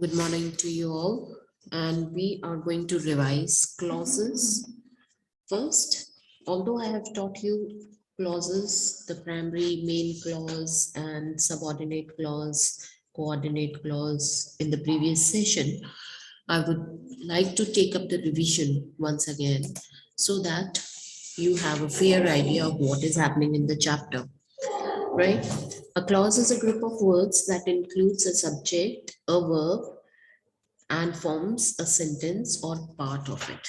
Good morning to you all, and we are going to revise clauses first. Although I have taught you clauses, the primary, main clause, and subordinate clause, coordinate clause in the previous session, I would like to take up the revision once again so that you have a fair idea of what is happening in the chapter, right? A clause is a group of words that includes a subject, a verb, and forms a sentence or part of it.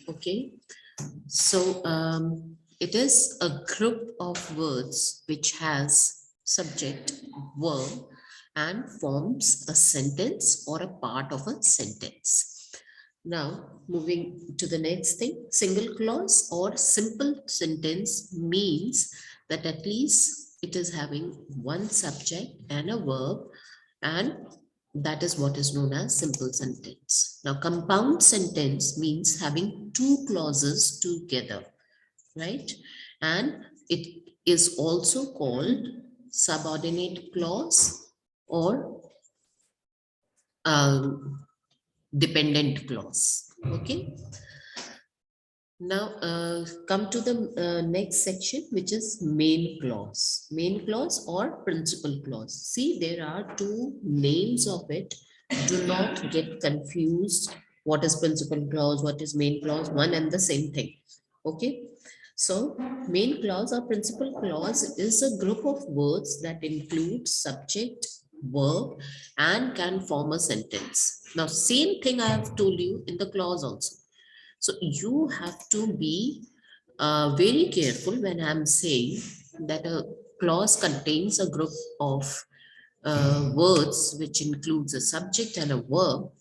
Okay, so it is a group of words which has subject, verb, and forms a sentence or a part of a sentence. Now, moving to the next thing, single clause or simple sentence means that at least it is having one subject and a verb, and that is what is known as simple sentence. Now, compound sentence means having two clauses together, right? And it is also called subordinate clause or dependent clause. Okay. Now, come to the next section, which is main clause. Main clause or principal clause. See, there are two names of it. Do not get confused. What is principal clause? What is main clause? One and the same thing. Okay. So, main clause or principal clause is a group of words that include subject, verb, and can form a sentence. Now, same thing I have told you in the clause also. So you have to be very careful when I'm saying that a clause contains a group of words which includes a subject and a verb.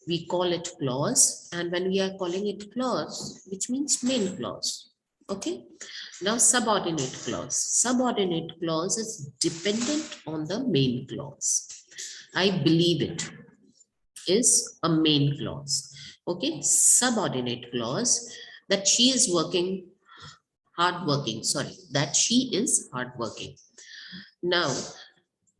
We call it clause, and when we are calling it clause, which means main clause. Okay. Now subordinate clause. Subordinate clause is dependent on the main clause. I believe it is a main clause. Okay, subordinate clause, that she is working, hardworking, sorry, that she is hardworking. Now,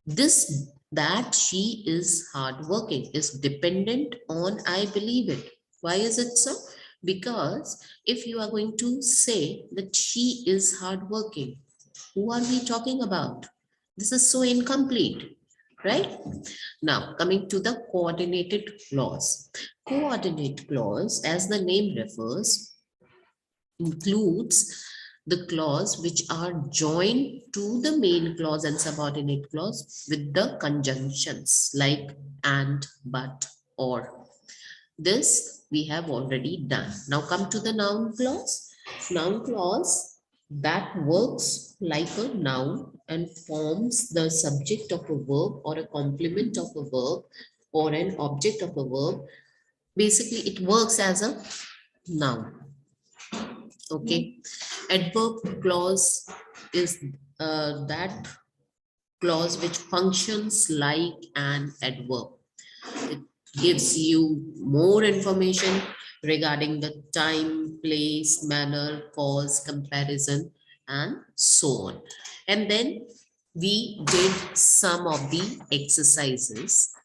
this that she is hardworking is dependent on I believe it. Why is it so? Because if you are going to say that she is hardworking, who are we talking about? This is so incomplete, right? Now, coming to the coordinated clause. Coordinate clause, as the name refers, includes the clause which are joined to the main clause and subordinate clause with the conjunctions like and, but, or. This we have already done. Now come to the noun clause. Noun clause that works like a noun and forms the subject of a verb or a complement of a verb or an object of a verb. Basically, it works as a noun. Okay. Adverb clause is that clause which functions like an adverb. It gives you more information regarding the time, place, manner, cause, comparison, and so on. And then we did some of the exercises.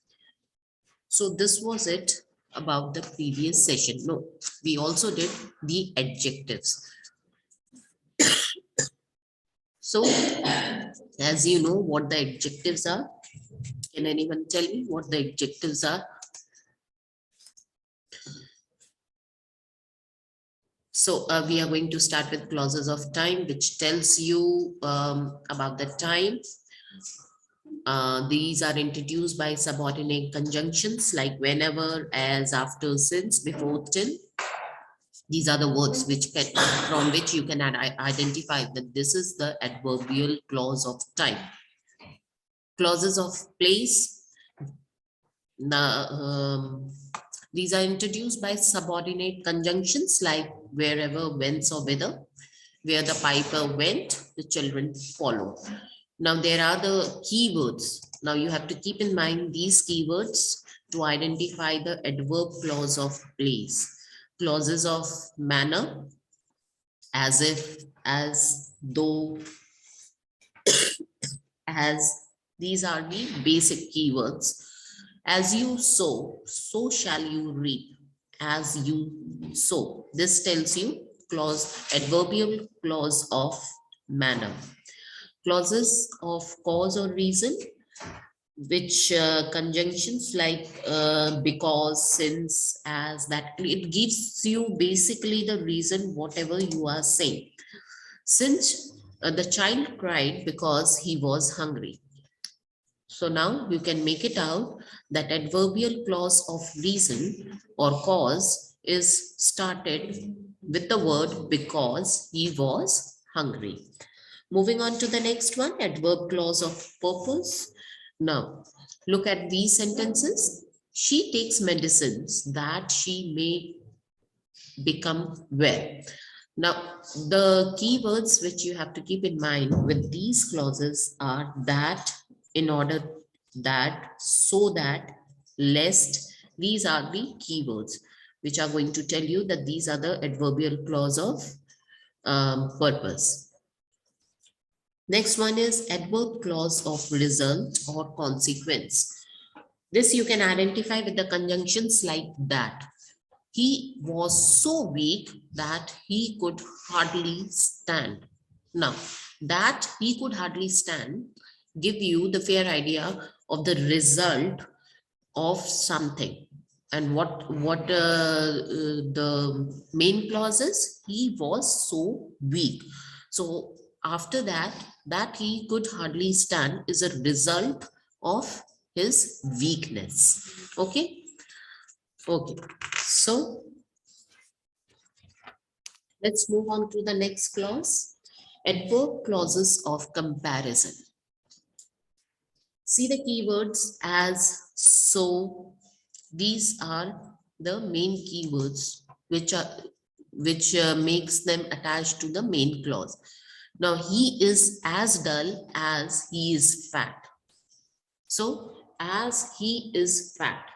So this was it about the previous session. No, we also did the adjectives. So as you know what the adjectives are, can anyone tell me what the adjectives are? So we are going to start with clauses of time, which tells you about the time. These are introduced by subordinate conjunctions like whenever, as, after, since, before, till. These are the words which can, from which you can identify that this is the adverbial clause of time. Clauses of place. These are introduced by subordinate conjunctions like wherever, whence, or whither. Where the piper went, the children followed. Now there are the keywords. Now you have to keep in mind these keywords to identify the adverb clause of place. Clauses of manner, as if, as, though, as. These are the basic keywords. As you sow, so shall you reap. As you sow. This tells you clause, adverbial clause of manner. Clauses of cause or reason, which conjunctions like because, since, as, that, it gives you basically the reason whatever you are saying. Since the child cried because he was hungry. So now you can make it out that adverbial clause of reason or cause is started with the word because he was hungry. Moving on to the next one, adverb clause of purpose. Now, look at these sentences. She takes medicines that she may become well. Now, the keywords which you have to keep in mind with these clauses are that, in order, that, so that, lest. These are the keywords which are going to tell you that these are the adverbial clause of purpose. Next one is adverb clause of result or consequence. This you can identify with the conjunctions like that. He was so weak that he could hardly stand. Now, that he could hardly stand give you the fair idea of the result of something. And what the main clause is, he was so weak. So after that, that he could hardly stand is a result of his weakness. Okay. Okay. So let's move on to the next clause. Adverb clauses of comparison. See the keywords as, so. These are the main keywords which makes them attached to the main clause. Now, he is as dull as he is fat. So, as he is fat.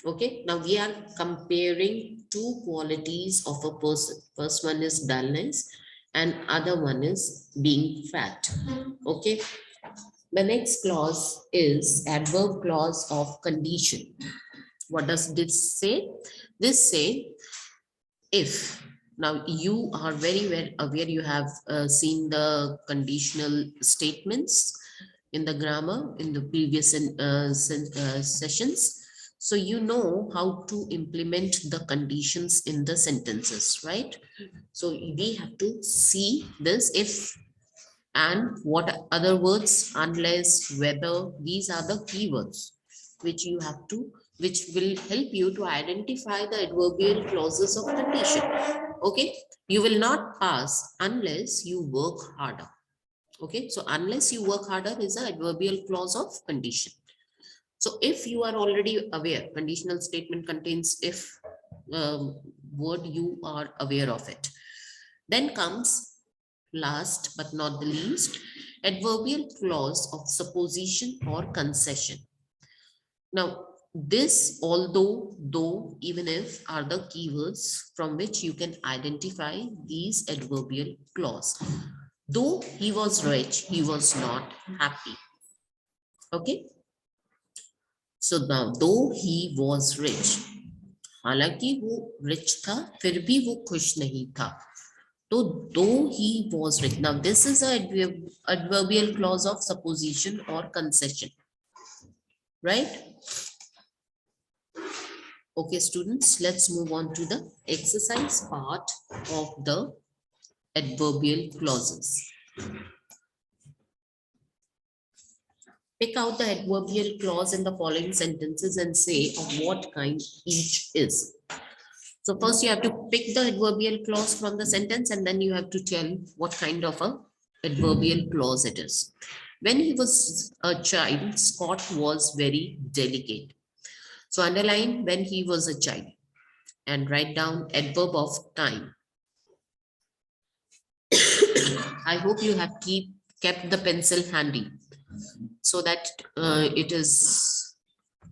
Okay, now we are comparing two qualities of a person. First one is dullness and other one is being fat. Okay, the next clause is adverb clause of condition. What does this say? This say, if. Now you are very well aware, you have seen the conditional statements in the grammar in the previous sessions. So you know how to implement the conditions in the sentences, right? So we have to see this if and what other words, unless, whether. These are the keywords which you have to, which will help you to identify the adverbial clauses of condition. Okay, you will not pass unless you work harder. Okay, so unless you work harder is an adverbial clause of condition. So if you are already aware, conditional statement contains if word, you are aware of it. Then comes, last but not the least, adverbial clause of supposition or concession. Now, this, although, though, even if are the keywords from which you can identify these adverbial clause. Though he was rich, he was not happy. Okay. So now, though he was rich, हालांकि वो rich था, फिर भी वो खुश नहीं था. So though he was rich. Now this is a adverbial clause of supposition or concession. Right? Okay, students, let's move on to the exercise part of the adverbial clauses. Pick out the adverbial clause in the following sentences and say of what kind each is. So first you have to pick the adverbial clause from the sentence and then you have to tell what kind of a adverbial clause it is. When he was a child, Scott was very delicate. So underline when he was a child and write down adverb of time. I hope you have kept the pencil handy so that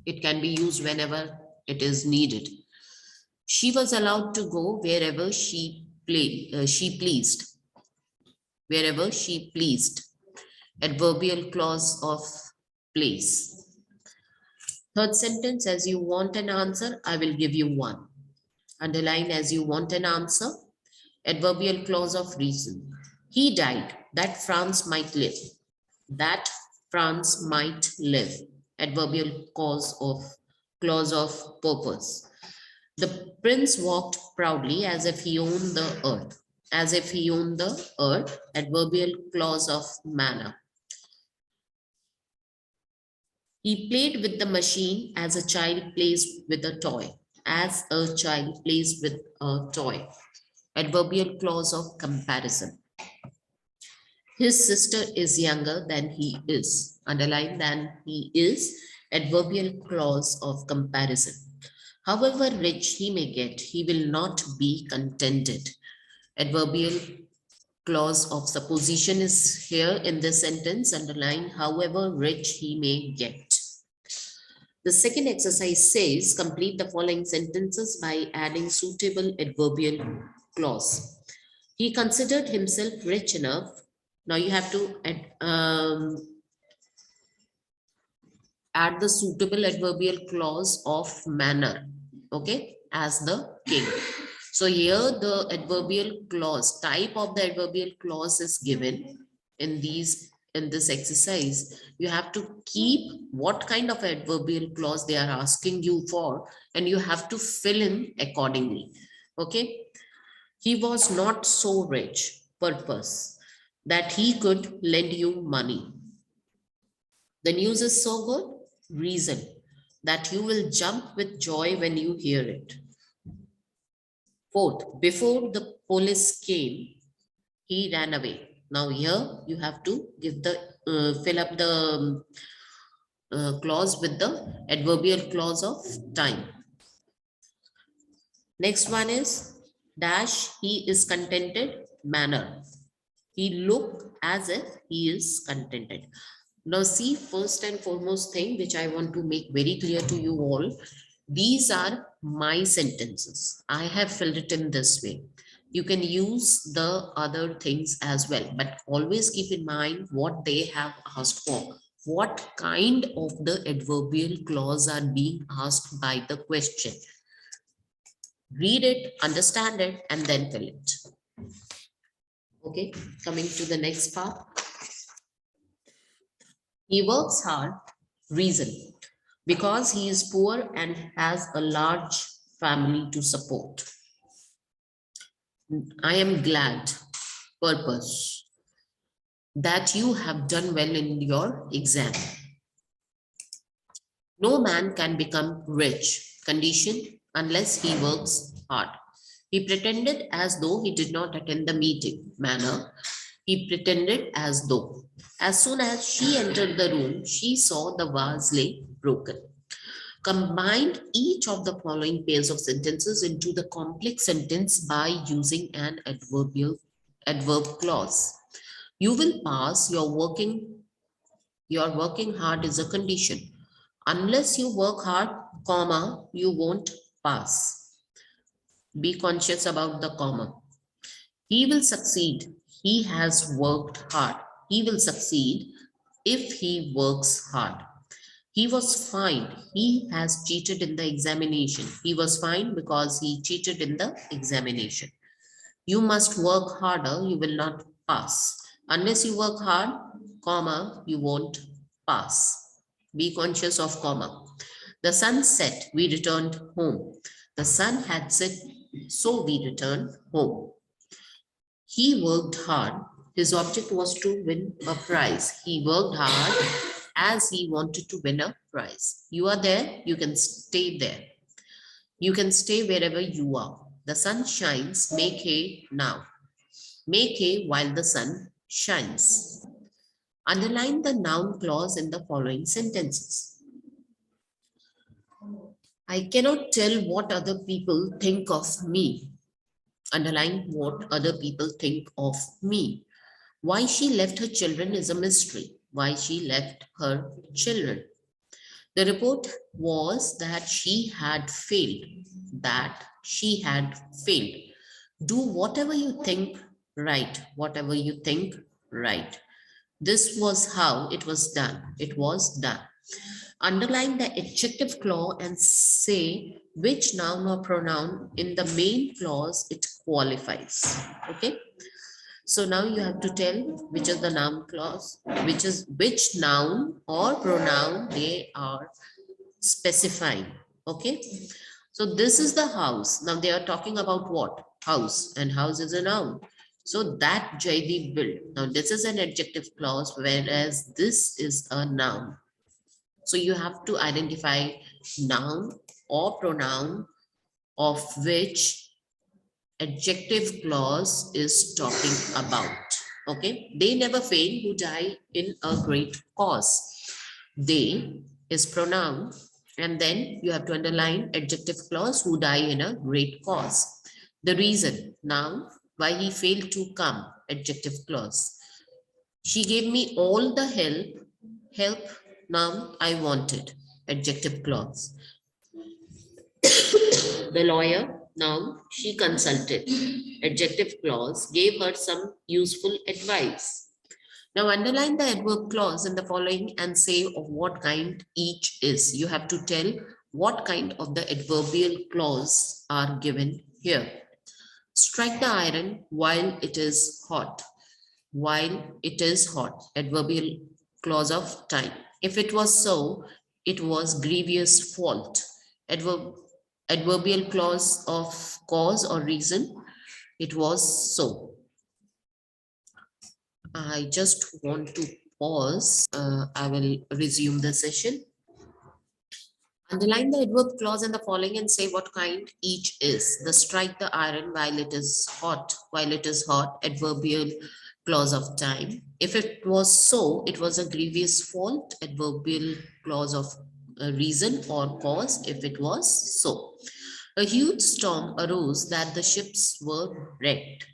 it can be used whenever it is needed. She was allowed to go wherever she pleased. Wherever she pleased. Adverbial clause of place. Third sentence, as you want an answer, I will give you one. Underline as you want an answer. Adverbial clause of reason. He died that France might live. That France might live. Adverbial clause of purpose. The prince walked proudly as if he owned the earth. As if he owned the earth. Adverbial clause of manner. He played with the machine as a child plays with a toy. As a child plays with a toy. Adverbial clause of comparison. His sister is younger than he is. Underline than he is. Adverbial clause of comparison. However rich he may get, he will not be contented. Adverbial clause of supposition is here in this sentence. Underline however rich he may get. The second exercise says complete the following sentences by adding suitable adverbial clause. He considered himself rich enough. Now you have to add the suitable adverbial clause of manner, okay, as the king. So here the adverbial clause, type of the adverbial clause is given in this exercise. You have to keep what kind of adverbial clause they are asking you for, and you have to fill in accordingly. Okay. He was not so rich, purpose, that he could lend you money. The news is so good, reason, that you will jump with joy when you hear it. Fourth, before the police came, he ran away. Now here you have to give the fill up the clause with the adverbial clause of time. Next one is dash, he is contented, manner. He looked as if he is contented. Now see, first and foremost thing which I want to make very clear to you all, these are my sentences. I have filled it in this way. You can use the other things as well, but always keep in mind what they have asked for. What kind of the adverbial clause are being asked by the question. Read it, understand it, and then fill it. Okay, coming to the next part. He works hard, reason, because he is poor and has a large family to support. I am glad, purpose, that you have done well in your exam. No man can become rich, condition, unless he works hard. He pretended as though he did not attend the meeting. Manner, he pretended as though. As soon as she entered the room, she saw the vase lay broken. Combine each of the following pairs of sentences into the complex sentence by using an adverb clause. You will pass, your working hard is a condition. Unless you work hard, comma, you won't pass. Be conscious about the comma. He will succeed. He has worked hard. He will succeed if he works hard. He was fined. He has cheated in the examination. He was fined because he cheated in the examination. You must work harder. You will not pass. Unless you work hard, comma, you won't pass. Be conscious of comma. The sun set. We returned home. The sun had set, so we returned home. He worked hard. His object was to win a prize. He worked hard as he wanted to win a prize. You are there, you can stay there. You can stay wherever you are. The sun shines, make hay now. Make hay while the sun shines. Underline the noun clause in the following sentences. I cannot tell what other people think of me. Underline what other people think of me. Why she left her children is a mystery. Why she left her children. The report was that she had failed. That she had failed. Do whatever you think right. Whatever you think right. This was how it was done. It was done. Underline the adjective clause and say which noun or pronoun in the main clause it qualifies. Okay. So now you have to tell which is the noun clause, which noun or pronoun they are specifying. Okay. So this is the house. Now they are talking about what? House, and house is a noun. So that JD built. Now this is an adjective clause, whereas this is a noun. So you have to identify noun or pronoun of which adjective clause is talking about. Okay, they never fail who die in a great cause. They is pronoun, and then you have to underline adjective clause who die in a great cause. The reason, noun, why he failed to come, adjective clause. She gave me all the help now I wanted, adjective clause. The lawyer, now she consulted, adjective clause, gave her some useful advice. Now underline the adverb clause in the following and say of what kind each is. You have to tell what kind of the adverbial clause are given here. Strike the iron while it is hot. While it is hot, adverbial clause of time. If it was so, it was grievous fault. Adverbial clause of cause or reason, it was so. I just want to pause. I will resume the session. Underline the adverb clause in the following and say what kind each is. The strike the iron while it is hot. While it is hot, adverbial clause of time. If it was so, it was a grievous fault, adverbial clause of reason or cause, if it was so. A huge storm arose that the ships were wrecked.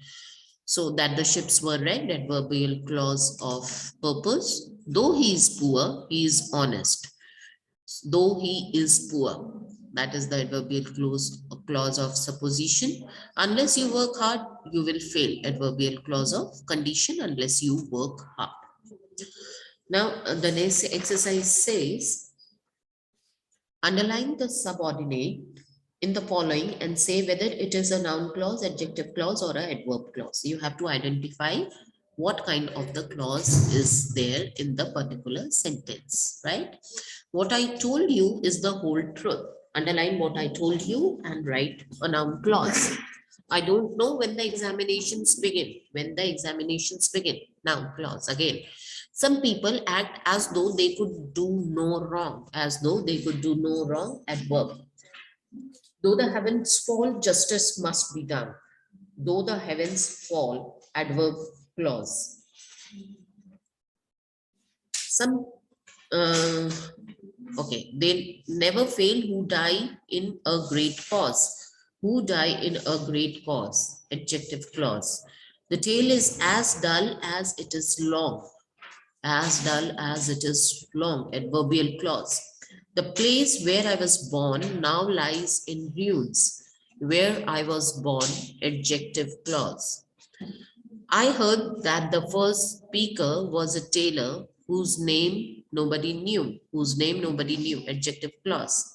So that the ships were wrecked, adverbial clause of purpose. Though he is poor, he is honest. Though he is poor, that is the adverbial clause of supposition. Unless you work hard, you will fail, adverbial clause of condition, unless you work hard. Now the next exercise says, underline the subordinate in the following and say whether it is a noun clause, adjective clause, or an adverb clause. You have to identify what kind of the clause is there in the particular sentence, right? What I told you is the whole truth. Underline what I told you and write a noun clause. I don't know when the examinations begin. When the examinations begin, noun clause again. Some people act as though they could do no wrong, as though they could do no wrong, adverb. Though the heavens fall, justice must be done. Though the heavens fall, adverb clause. Some okay, they never fail who die in a great cause. Who die in a great cause, adjective clause. The tale is as dull as it is long. As dull as it is long, adverbial clause. The place where I was born now lies in ruins. Where I was born, adjective clause. I heard that the first speaker was a tailor whose name nobody knew, adjective clause.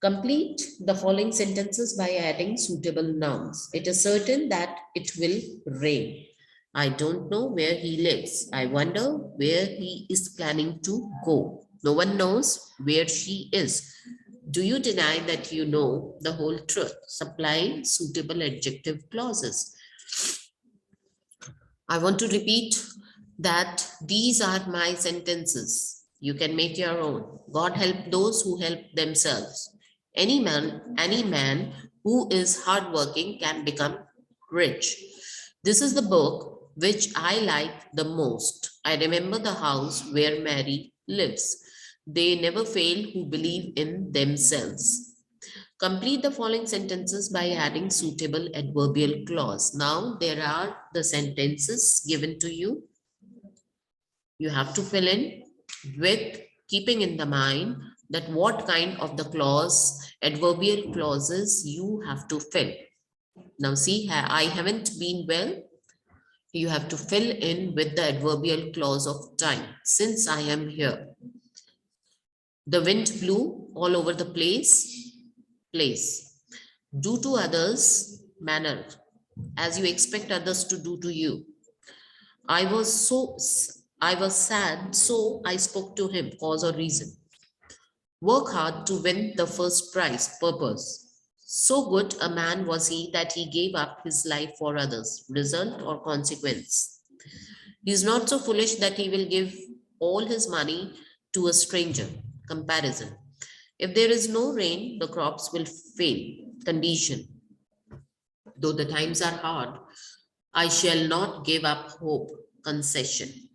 Complete the following sentences by adding suitable nouns. It is certain that it will rain. I don't know where he lives. I wonder where he is planning to go. No one knows where she is. Do you deny that you know the whole truth? Supply suitable adjective clauses. I want to repeat that these are my sentences. You can make your own. God help those who help themselves. Any man who is hardworking can become rich. This is the book which I like the most. I remember the house where Mary lives. They never fail who believe in themselves. Complete the following sentences by adding suitable adverbial clause. Now there are the sentences given to you. You have to fill in with keeping in the mind that what kind of the clause, adverbial clauses you have to fill. Now see, I haven't been well. You have to fill in with the adverbial clause of time. Since I am here. The wind blew all over the place. Do to others manner as you expect others to do to you. I was sad, so I spoke to him, cause or reason. Work hard to win the first prize, purpose. So good a man was he that he gave up his life for others, result or consequence. He is not so foolish that he will give all his money to a stranger, comparison. If there is no rain, the crops will fail, condition. Though the times are hard, I shall not give up hope, concession.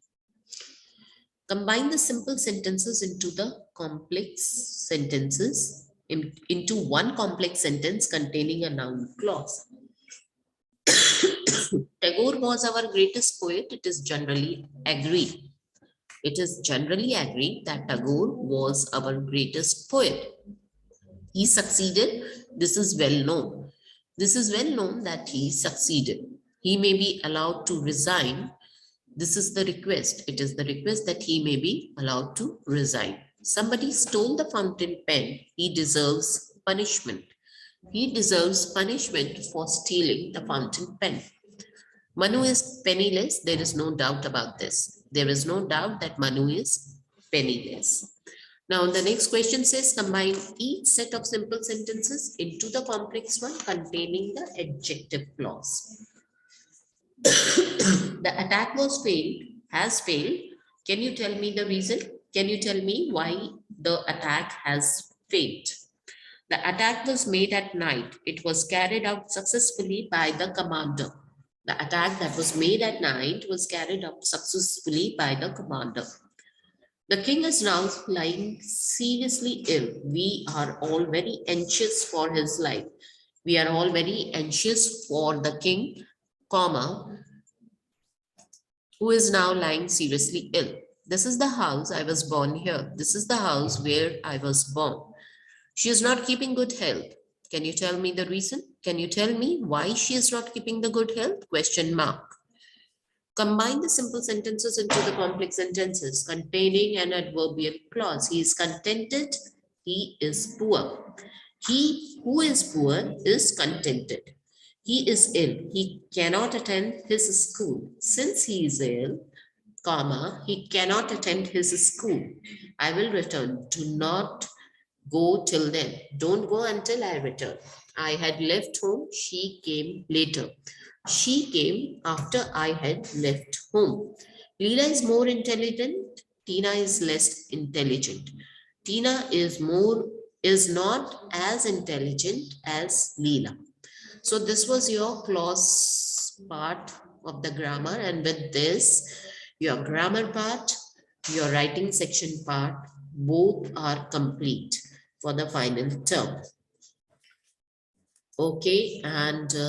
Combine the simple sentences into the complex sentences, into one complex sentence containing a noun clause. Tagore was our greatest poet, it is generally agreed. It is generally agreed that Tagore was our greatest poet. He succeeded, this is well known. This is well known that he succeeded. He may be allowed to resign. This is the request. It is the request that he may be allowed to resign. Somebody stole the fountain pen. He deserves punishment. He deserves punishment for stealing the fountain pen. Manu is penniless. There is no doubt about this. There is no doubt that Manu is penniless. Now, the next question says combine each set of simple sentences into the complex one containing the adjective clause. The attack has failed. Can you tell me the reason? Can you tell me why the attack has failed? The attack was made at night. It was carried out successfully by the commander. The attack that was made at night was carried out successfully by the commander. The king is now lying seriously ill. We are all very anxious for his life. We are all very anxious for the king, comma, who is now lying seriously ill. This is the house I was born here. This is the house where I was born. She is not keeping good health. Can you tell me the reason? Can you tell me why she is not keeping the good health? Question mark. Combine the simple sentences into the complex sentences containing an adverbial clause. He is contented. He is poor. He who is poor is contented. He is ill. He cannot attend his school. Since he is ill, comma, he cannot attend his school. I will return. Do not go till then. Don't go until I return. I had left home. She came later. She came after I had left home. Leela is more intelligent. Tina is less intelligent. Tina is not as intelligent as Leela. So this was your clause part of the grammar, and with this, your grammar part, your writing section part, both are complete for the final term. Okay, and